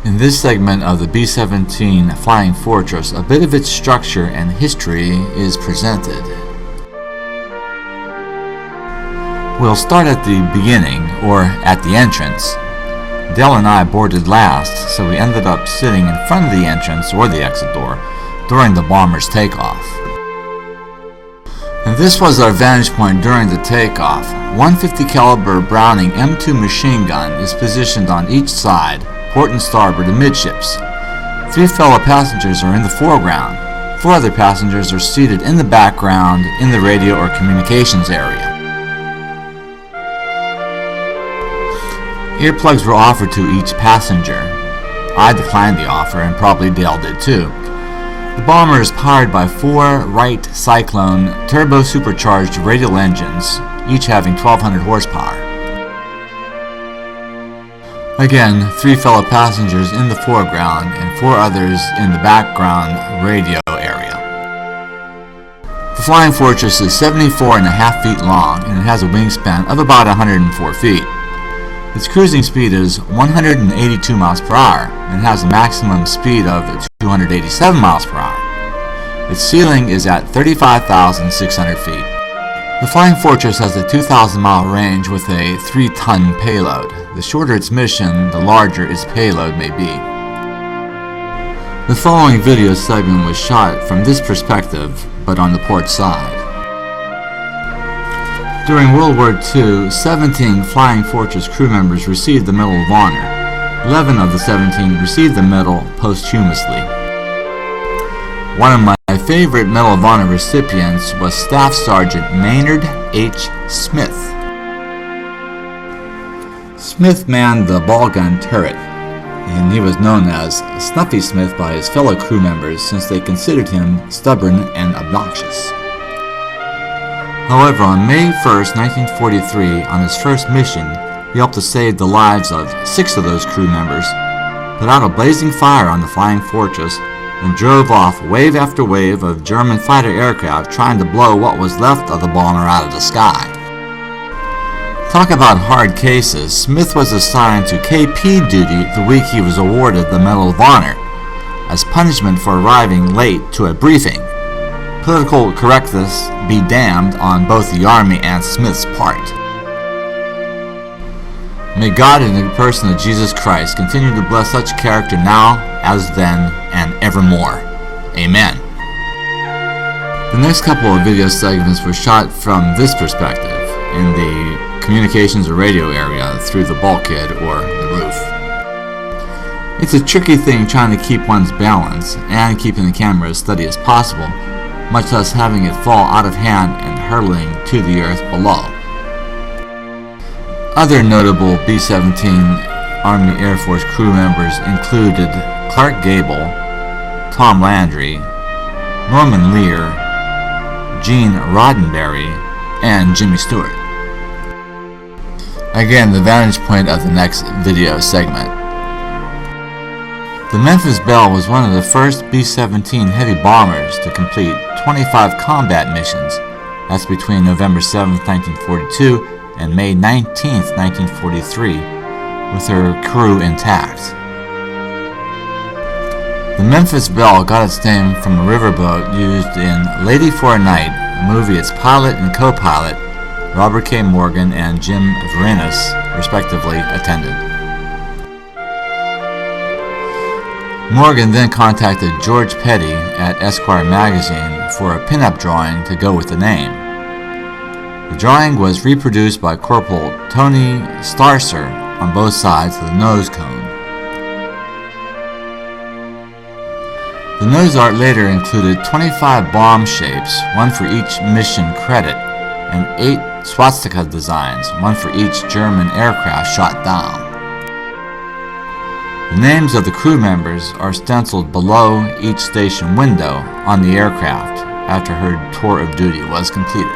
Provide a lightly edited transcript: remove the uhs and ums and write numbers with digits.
In this segment of the B-17 Flying Fortress, a bit of its structure and history is presented. We'll start at the beginning, or at the entrance. Dale and I boarded last, so we ended up sitting in front of the entrance or the exit door during the bomber's takeoff. And this was our vantage point during the takeoff. 150 caliber Browning M2 machine gun is positioned on each side, port and starboard amidships. 3 fellow passengers are in the foreground. 4 other passengers are seated in the background in the radio or communications area. Earplugs were offered to each passenger. I declined the offer, and probably Dale did too. The bomber is powered by 4 Wright Cyclone turbo-supercharged radial engines, each having 1,200 horsepower. Again, 3 fellow passengers in the foreground and 4 others in the background radio area. The Flying Fortress is 74.5 feet long, and it has a wingspan of about 104 feet. Its cruising speed is 182 miles per hour and has a maximum speed of 287 miles per hour. Its ceiling is at 35,600 feet. The Flying Fortress has a 2,000-mile range with a 3-ton payload. The shorter its mission, the larger its payload may be. The following video segment was shot from this perspective, but on the port side. During World War II, 17 Flying Fortress crew members received the Medal of Honor. 11 of the 17 received the medal posthumously. One of my favorite Medal of Honor recipients was Staff Sergeant Maynard H. Smith. Smith manned the ball gun turret, and he was known as Snuffy Smith by his fellow crew members since they considered him stubborn and obnoxious. However, on May 1st, 1943, on his first mission, he helped to save the lives of 6 of those crew members, put out a blazing fire on the Flying Fortress, and drove off wave after wave of German fighter aircraft trying to blow what was left of the bomber out of the sky. Talk about hard cases. Smith was assigned to KP duty the week he was awarded the Medal of Honor, as punishment for arriving late to a briefing. Political correctness be damned on both the Army and Smith's part. May God in the person of Jesus Christ continue to bless such character now, as then, and evermore. Amen. The next couple of video segments were shot from this perspective, in the communications or radio area through the bulkhead or the roof. It's a tricky thing trying to keep one's balance and keeping the camera as steady as possible, much less having it fall out of hand and hurtling to the earth below. Other notable B-17 Army Air Force crew members included Clark Gable, Tom Landry, Norman Lear, Gene Roddenberry, and Jimmy Stewart. Again, the vantage point of the next video segment. The Memphis Belle was one of the first B-17 heavy bombers to complete 25 combat missions. That's between November 7, 1942 and May 19, 1943, with her crew intact. The Memphis Belle got its name from a riverboat used in Lady for a Night, a movie its pilot and co-pilot, Robert K. Morgan and Jim Varenas, respectively, attended. Morgan then contacted George Petty at Esquire magazine for a pinup drawing to go with the name. The drawing was reproduced by Corporal Tony Starcer on both sides of the nose cone. The nose art later included 25 bomb shapes, one for each mission credit, and 8 swastika designs, one for each German aircraft shot down. The names of the crew members are stenciled below each station window on the aircraft after her tour of duty was completed.